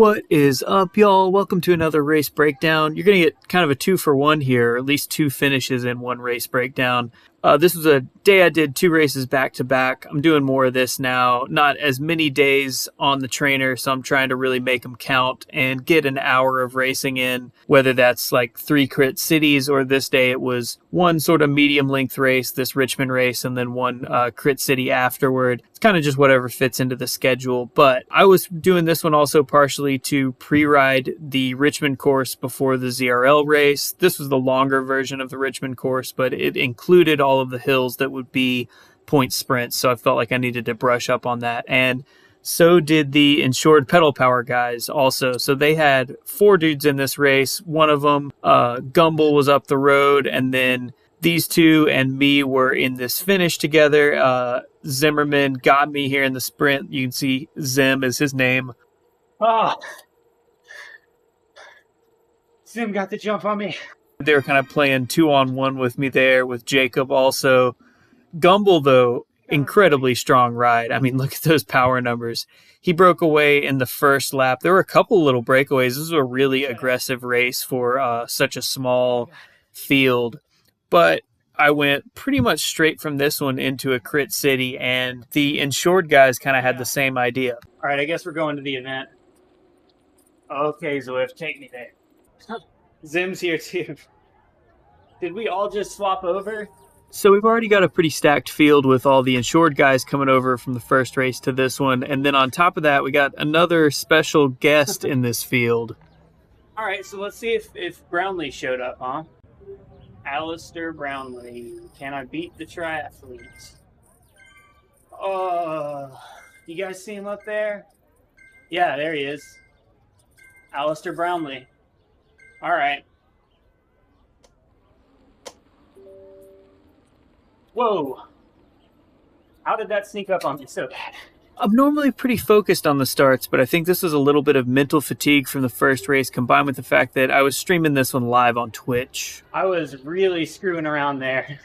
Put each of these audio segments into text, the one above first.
What is up, y'all? Welcome to another race breakdown. You're going to get kind of a 2-for-1 here, or at least 2 finishes in one race breakdown. This was a day I did 2 races back-to-back. I'm doing more of this now. Not as many days on the trainer, so I'm trying to really make them count and get an hour of racing in, whether that's like 3 crit cities, or this day it was one sort of medium-length race, this Richmond race, and then one crit city afterward. It's kind of just whatever fits into the schedule, but I was doing this one also partially to pre-ride the Richmond course before the ZRL race. This was the longer version of the Richmond course, but it included all of the hills that would be point sprints, so I felt like I needed to brush up on that. And so did the Enshored pedal power guys also. So they had 4 dudes in this race. One of them, Gumble, was up the road, and then these 2 and me were in this finish together. Zimmerman got me here in the sprint. You can see Zim is his name. Zim got the jump on me. They were kind of playing 2-on-1 with me there, with Jacob also. Gumble, though, incredibly strong ride. I mean, look at those power numbers. He broke away in the first lap. There were a couple little breakaways. This was a really aggressive race for such a small field. But I went pretty much straight from this one into a crit city, and the Enshored guys kind of had the same idea. All right, I guess we're going to the event. Okay, Zwift, take me there. Zim's here too. Did we all just swap over? So we've already got a pretty stacked field with all the Enshored guys coming over from the first race to this one. And then on top of that, we got another special guest in this field. All right, so let's see if Brownlee showed up, huh? Alistair Brownlee. Can I beat the triathlete? Oh, you guys see him up there? Yeah, there he is. Alistair Brownlee. All right. Whoa. How did that sneak up on me so bad? I'm normally pretty focused on the starts, but I think this was a little bit of mental fatigue from the first race, combined with the fact that I was streaming this one live on Twitch. I was really screwing around there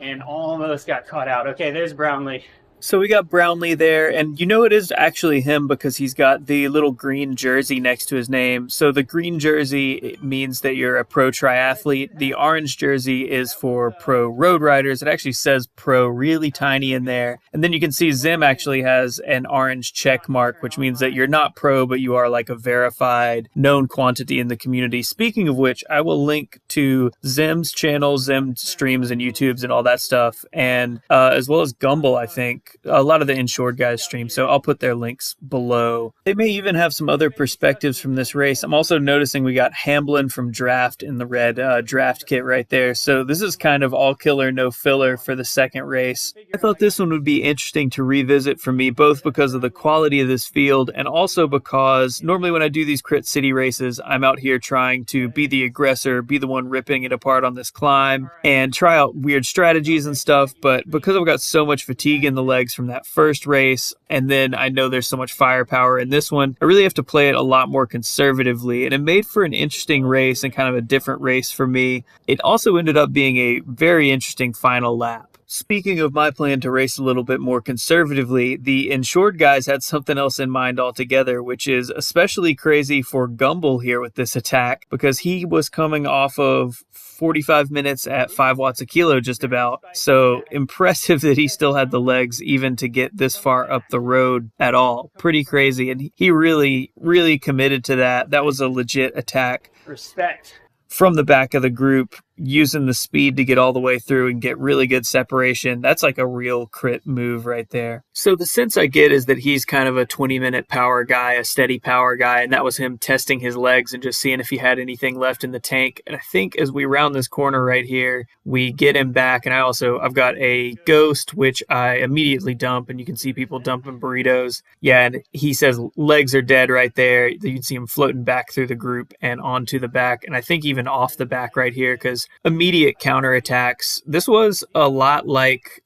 and almost got caught out. Okay, there's Brownlee. So we got Brownlee there, and you know it is actually him because he's got the little green jersey next to his name. So the green jersey, it means that you're a pro triathlete. The orange jersey is for pro road riders. It actually says pro really tiny in there. And then you can see Zim actually has an orange check mark, which means that you're not pro, but you are like a verified known quantity in the community. Speaking of which, I will link to Zim's channel, Zim streams and YouTubes and all that stuff, and as well as Gumble, I think. A lot of the Enshored guys stream, so I'll put their links below. They may even have some other perspectives from this race. I'm also noticing we got Hamblin from Draft in the red draft kit right there, so this is kind of all killer, no filler for the second race. I thought this one would be interesting to revisit for me, both because of the quality of this field and also because normally when I do these crit city races, I'm out here trying to be the aggressor, be the one ripping it apart on this climb, and try out weird strategies and stuff, but because I've got so much fatigue in the legs from that first race, and then I know there's so much firepower in this one, I really have to play it a lot more conservatively, and it made for an interesting race and kind of a different race for me. It also ended up being a very interesting final lap. Speaking of my plan to race a little bit more conservatively, the Enshored guys had something else in mind altogether, which is especially crazy for Gumble here with this attack, because he was coming off of 45 minutes at 5 watts a kilo just about. So impressive that he still had the legs even to get this far up the road at all. Pretty crazy. And he really, really committed to that. That was a legit attack. Respect. From the back of the group, using the speed to get all the way through and get really good separation. That's like a real crit move right there. So the sense I get is that he's kind of a 20-minute power guy, a steady power guy, and that was him testing his legs and just seeing if he had anything left in the tank. And I think as we round this corner right here, we get him back, and I've got a Ghost, which I immediately dump, and you can see people dumping burritos. Yeah, and he says legs are dead right there. You can see him floating back through the group and onto the back, and I think even off the back right here, because immediate counterattacks. This was a lot like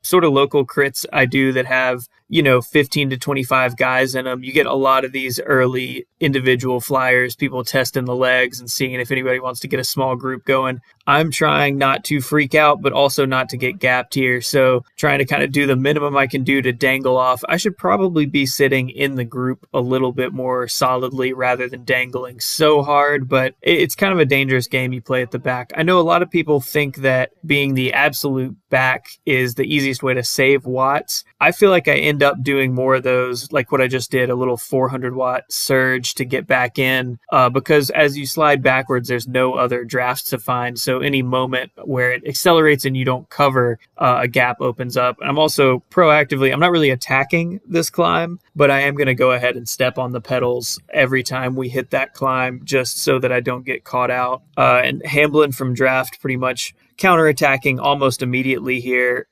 sort of local crits I do that have 15 to 25 guys in them. You get a lot of these early individual flyers, people testing the legs and seeing if anybody wants to get a small group going. I'm trying not to freak out, but also not to get gapped here. So trying to kind of do the minimum I can do to dangle off. I should probably be sitting in the group a little bit more solidly rather than dangling so hard, but it's kind of a dangerous game you play at the back. I know a lot of people think that being the absolute back is the easiest way to save watts. I feel like I end up doing more of those, like what I just did, a little 400 watt surge to get back in, because as you slide backwards, there's no other drafts to find. So any moment where it accelerates and you don't cover, a gap opens up. And I'm also proactively, I'm not really attacking this climb, but I am going to go ahead and step on the pedals every time we hit that climb just so that I don't get caught out. And Hamblin from Draft pretty much counterattacking almost immediately here.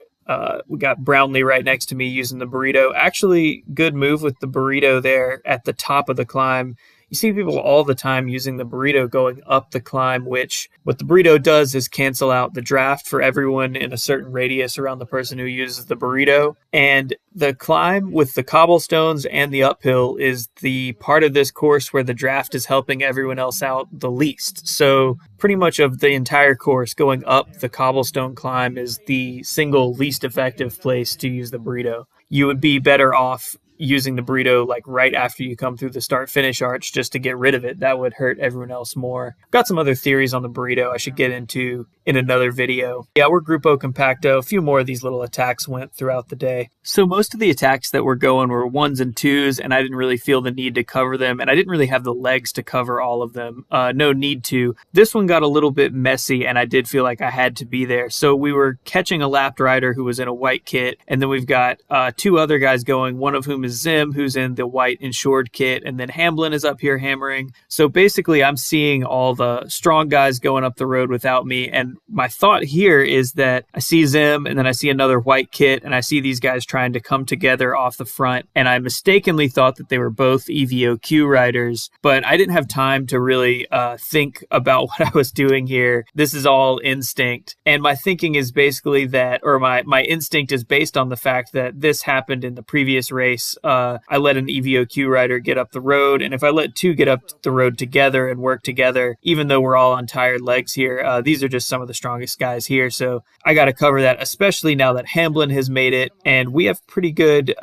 We got Brownlee right next to me using the burrito. Actually, good move with the burrito there at the top of the climb. You see people all the time using the burrito going up the climb, which what the burrito does is cancel out the draft for everyone in a certain radius around the person who uses the burrito. And the climb with the cobblestones and the uphill is the part of this course where the draft is helping everyone else out the least. So pretty much of the entire course, going up the cobblestone climb is the single least effective place to use the burrito. You would be better off using the burrito like right after you come through the start finish arch just to get rid of it. That would hurt everyone else more. Got some other theories on the burrito I should get into in another video. Yeah, we're Grupo Compacto. A few more of these little attacks went throughout the day. So most of the attacks that were going were 1s and 2s, and I didn't really feel the need to cover them, and I didn't really have the legs to cover all of them. No need to. This one got a little bit messy, and I did feel like I had to be there. So we were catching a lapped rider who was in a white kit, and then we've got 2 other guys going, one of whom is ZIM, who's in the white Enshored kit, and then Hamblin is up here hammering. So basically, I'm seeing all the strong guys going up the road without me, and my thought here is that I see ZIM, and then I see another white kit, and I see these guys trying to come together off the front, and I mistakenly thought that they were both EVOQ riders, but I didn't have time to really think about what I was doing here. This is all instinct, and my thinking is basically that, or my instinct is based on the fact that this happened in the previous race. I let an EVOQ rider get up the road, and if I let 2 get up the road together and work together, even though we're all on tired legs here, these are just some of the strongest guys here, so I got to cover that, especially now that Hamblin has made it, and we have a pretty good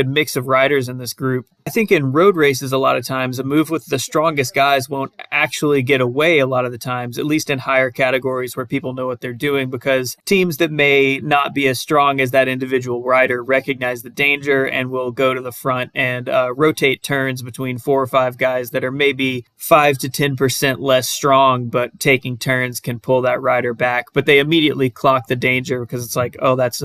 mix of riders in this group. I think in road races, a lot of times, a move with the strongest guys won't actually get away a lot of the times, at least in higher categories where people know what they're doing, because teams that may not be as strong as that individual rider recognize the danger and will go to the front and rotate turns between 4 or 5 guys that are maybe 5 to 10% less strong, but taking turns can pull that rider back. But they immediately clock the danger because it's like, oh, that's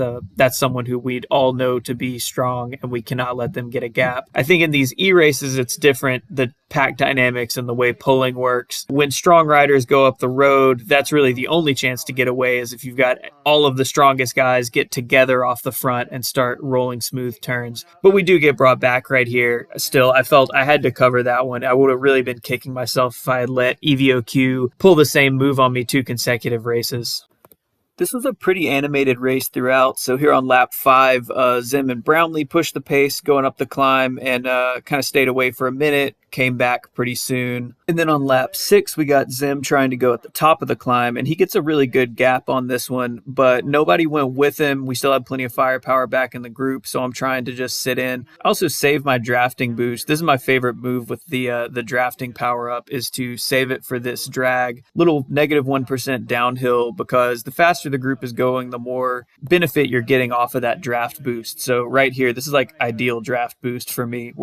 someone who we'd all know to be strong, and we cannot let them get a gap. I think in these e-races, it's different, the pack dynamics and the way pulling works. When strong riders go up the road, that's really the only chance to get away, is if you've got all of the strongest guys get together off the front and start rolling smooth turns. But we do get brought back right here. Still, I felt I had to cover that one. I would have really been kicking myself if I had let EVOQ pull the same move on me 2 consecutive races. This was a pretty animated race throughout. So here on lap 5, ZIM and Brownlee pushed the pace going up the climb and kind of stayed away for a minute, came back pretty soon. And then on lap 6, we got ZIM trying to go at the top of the climb, and he gets a really good gap on this one, but nobody went with him. We still have plenty of firepower back in the group, so I'm trying to just sit in. I also saved my drafting boost. This is my favorite move with the drafting power-up, is to save it for this drag. Little negative 1% downhill, because the faster the group is going, the more benefit you're getting off of that draft boost. So right here, this is like ideal draft boost for me.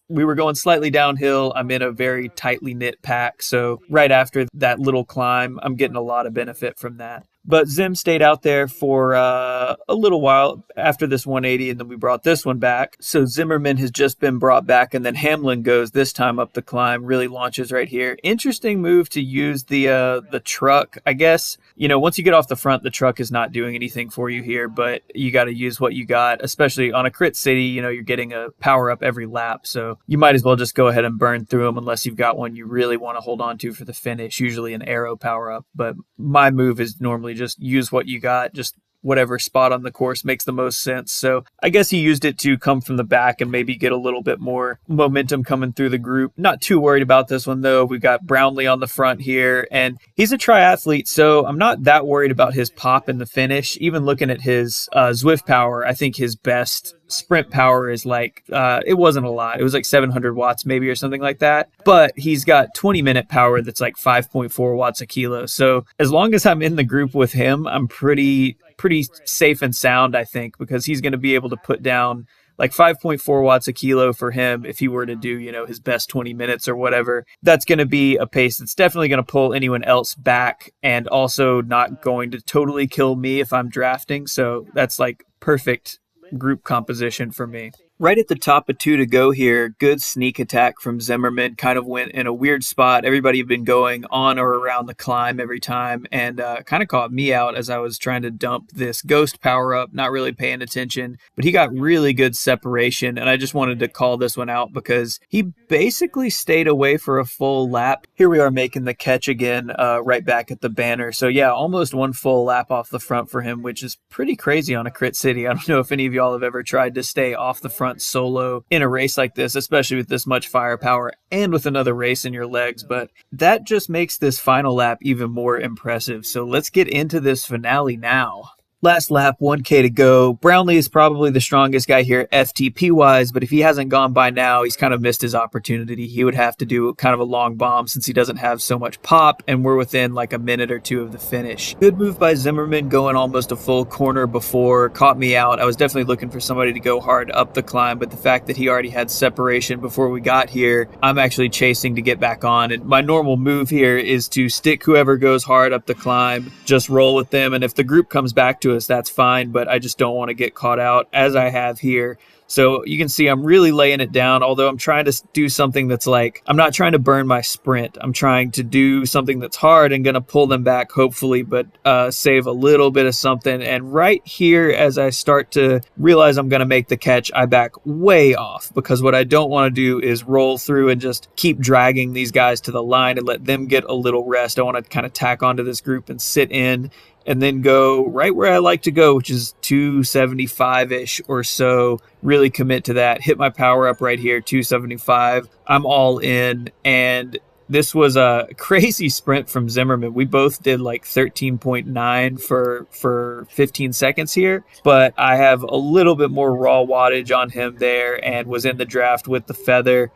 We were going slightly downhill. I'm in a very tightly knit pack, so right after that little climb, I'm getting a lot of benefit from that. But ZIM stayed out there for a little while after this 180, and then we brought this one back. So Zimmerman has just been brought back, and then Hamblin goes this time up the climb, really launches right here. Interesting move to use the truck. I guess, once you get off the front, the truck is not doing anything for you here, but you got to use what you got, especially on a Crit City. You're getting a power up every lap, so you might as well just go ahead and burn through them unless you've got one you really want to hold on to for the finish, usually an aero power up. But my move is normally just use what you got, just whatever spot on the course makes the most sense. So I guess he used it to come from the back and maybe get a little bit more momentum coming through the group. Not too worried about this one, though. We've got Brownlee on the front here, and he's a triathlete, so I'm not that worried about his pop in the finish. Even looking at his Zwift power, I think his best sprint power is like, it wasn't a lot. It was like 700 watts maybe or something like that. But he's got 20-minute power that's like 5.4 watts a kilo. So as long as I'm in the group with him, I'm pretty safe and sound, I think, because he's going to be able to put down like 5.4 watts a kilo for him if he were to do, his best 20 minutes or whatever. That's going to be a pace that's definitely going to pull anyone else back and also not going to totally kill me if I'm drafting. So that's like perfect group composition for me. Right at the top of 2 to go here, good sneak attack from Zimmerman. Kind of went in a weird spot. Everybody had been going on or around the climb every time and kind of caught me out as I was trying to dump this ghost power up, not really paying attention. But he got really good separation, and I just wanted to call this one out because he basically stayed away for a full lap. Here we are making the catch again right back at the banner. So yeah, almost one full lap off the front for him, which is pretty crazy on a Crit City. I don't know if any of y'all have ever tried to stay off the front solo in a race like this, especially with this much firepower and with another race in your legs, but that just makes this final lap even more impressive. So let's get into this finale now. Last lap, 1K to go. Brownlee is probably the strongest guy here FTP-wise, but if he hasn't gone by now, he's kind of missed his opportunity. He would have to do kind of a long bomb since he doesn't have so much pop, and we're within like a minute or two of the finish. Good move by Zimmerman going almost a full corner before. Caught me out. I was definitely looking for somebody to go hard up the climb, but the fact that he already had separation before we got here, I'm actually chasing to get back on. And my normal move here is to stick whoever goes hard up the climb, just roll with them, and if the group comes back to us, that's fine, but I just don't want to get caught out as I have here. So you can see I'm really laying it down, although I'm trying to do something that's like, I'm not trying to burn my sprint. I'm trying to do something that's hard and going to pull them back, hopefully, but save a little bit of something. And right here, as I start to realize I'm going to make the catch, I back way off, because what I don't want to do is roll through and just keep dragging these guys to the line and let them get a little rest. I want to kind of tack onto this group and sit in and then go right where I like to go, which is 275-ish or so. Really commit to that. Hit my power up right here, 275. I'm all in, and this was a crazy sprint from Zimmerman. We both did like 13.9 for 15 seconds here, but I have a little bit more raw wattage on him there and was in the draft with the feather.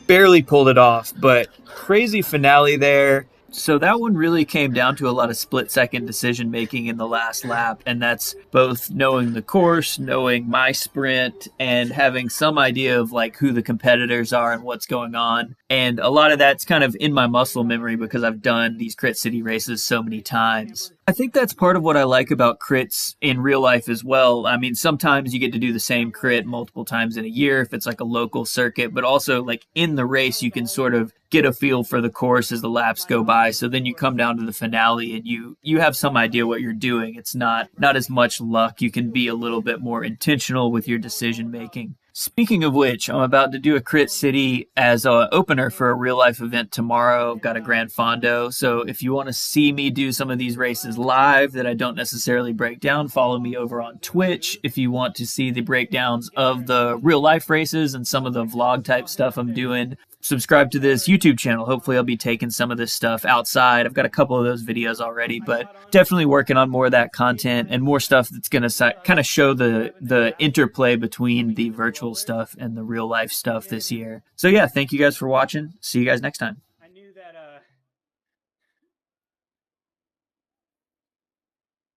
Barely pulled it off, but crazy finale there. So that one really came down to a lot of split-second decision-making in the last lap, and that's both knowing the course, knowing my sprint, and having some idea of like who the competitors are and what's going on. And a lot of that's kind of in my muscle memory because I've done these Crit City races so many times. I think that's part of what I like about crits in real life as well. I mean, sometimes you get to do the same crit multiple times in a year if it's like a local circuit, but also like in the race, you can sort of get a feel for the course as the laps go by. So then you come down to the finale and you have some idea what you're doing. It's not as much luck. You can be a little bit more intentional with your decision making. Speaking of which, I'm about to do a Crit City as an opener for a real-life event tomorrow. I've got a Grand Fondo, so if you want to see me do some of these races live that I don't necessarily break down, follow me over on Twitch. If you want to see the breakdowns of the real-life races and some of the vlog-type stuff I'm doing, subscribe to this YouTube channel. Hopefully I'll be taking some of this stuff outside. I've got a couple of those videos already, but definitely working on more of that content and more stuff that's going to kind of show the interplay between the virtual stuff and the real life stuff this year. So yeah, thank you guys for watching. See you guys next time.